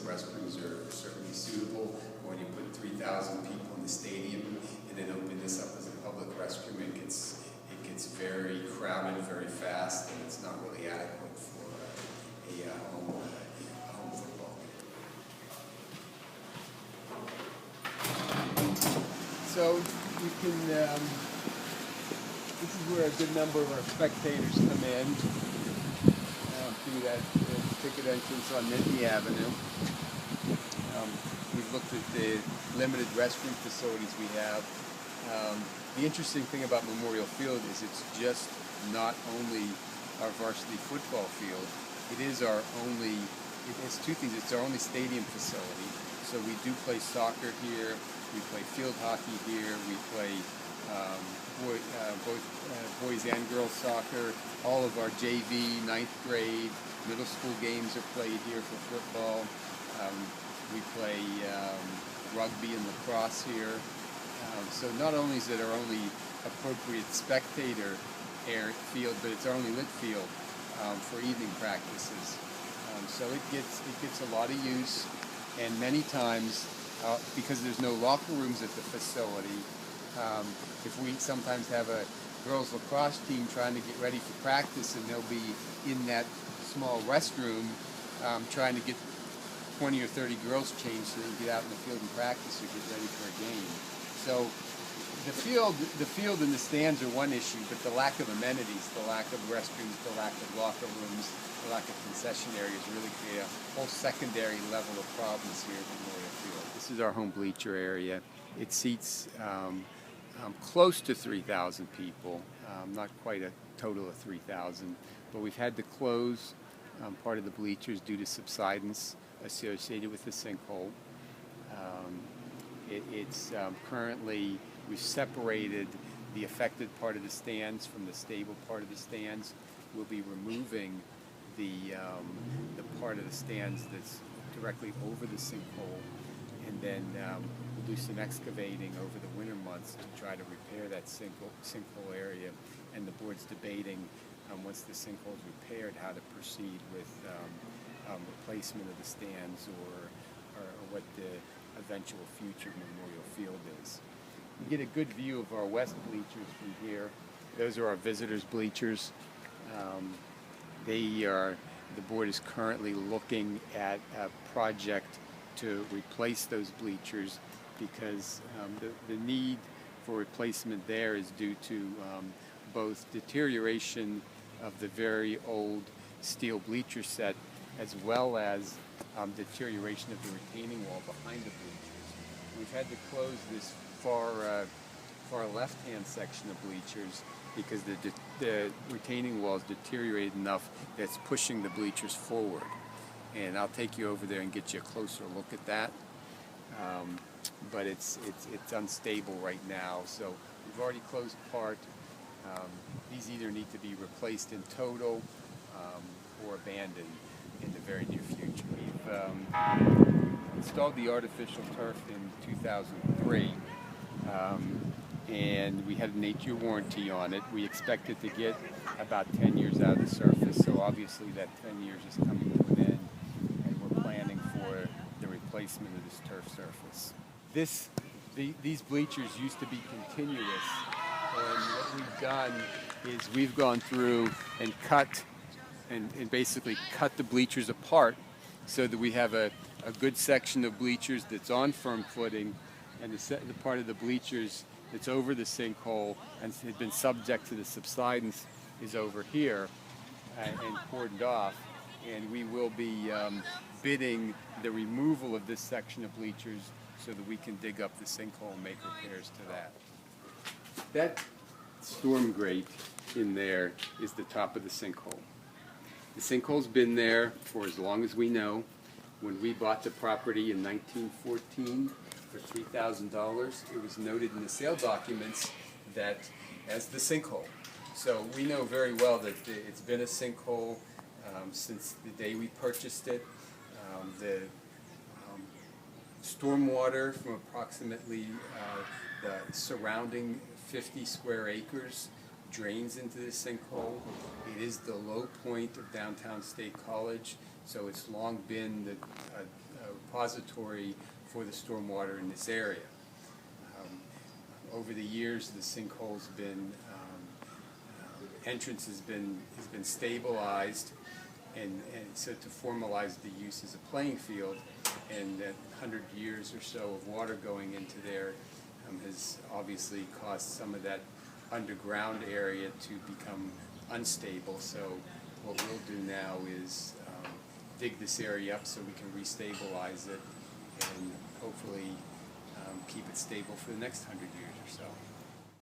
restrooms are certainly suitable. When you put 3,000 people in the stadium and then open this up as a public restroom, it gets very crowded very fast, and it's not really adequate for a home football game. So you can, this is where a good number of our spectators come in through that ticket entrance on Nittany Avenue. We've looked at the limited restroom facilities we have. The interesting thing about Memorial Field is it's just not only our varsity football field, it is our only, it's two things, it's our only stadium facility. So we do play soccer here, we play field hockey here, we play both boys and girls soccer. All of our JV, 9th grade, middle school games are played here for football. We play rugby and lacrosse here. So not only is it our only appropriate spectator field, but it's our only lit field for evening practices. So it gets a lot of use, and many times, because there's no locker rooms at the facility, if we sometimes have a girls lacrosse team trying to get ready for practice, and they'll be in that small restroom trying to get 20 or 30 girls changed so they can get out in the field and practice or get ready for a game. So the field and the stands are one issue, but the lack of amenities, the lack of restrooms, the lack of locker rooms, the lack of concession areas really create a whole secondary level of problems here at Memorial Field. This is our home bleacher area. It seats close to 3,000 people, not quite a total of 3,000, but we've had to close part of the bleachers due to subsidence associated with the sinkhole. It's currently, we've separated the affected part of the stands from the stable part of the stands. We'll be removing the part of the stands that's directly over the sinkhole, and then we'll do some excavating over the winter months to try to repair that sinkhole area. And the board's debating, once the sinkhole is repaired, how to proceed with replacement of the stands or what the eventual future Memorial Field is. You get a good view of our west bleachers from here. Those are our visitors' bleachers. The board is currently looking at a project to replace those bleachers because the need for replacement there is due to both deterioration of the very old steel bleacher set as well as deterioration of the retaining wall behind the bleachers. We've had to close this far left-hand section of bleachers because the retaining wall is deteriorated enough that it's pushing the bleachers forward. And I'll take you over there and get you a closer look at that. But it's unstable right now, so we've already closed part. These either need to be replaced in total or abandoned in the very near future. We've installed the artificial turf in 2003, and we had an 8-year warranty on it. We expected to get about 10 years out of the surface, so obviously that 10 years is coming to an end, and we're planning for the replacement of this turf surface. These bleachers used to be continuous, and what we've done is we've gone through and cut and basically cut the bleachers apart so that we have a good section of bleachers that's on firm footing, and the part of the bleachers that's over the sinkhole and had been subject to the subsidence is over here and cordoned off, and we will be bidding the removal of this section of bleachers so that we can dig up the sinkhole and make repairs to that. That storm grate in there is the top of the sinkhole. The sinkhole's been there for as long as we know. When we bought the property in 1914 for $3,000, it was noted in the sale documents that as the sinkhole. So we know very well that it's been a sinkhole since the day we purchased it. The stormwater from approximately the surrounding 50 square acres drains into this sinkhole. It is the low point of downtown State College, so it's long been repository for the stormwater in this area. Over the years, the sinkhole's been entrance has been stabilized, and so to formalize the use as a playing field, and that 100 years or so of water going into there has obviously caused some of that underground area to become unstable. So what we'll do now is dig this area up so we can restabilize it and hopefully keep it stable for the next 100 years or so.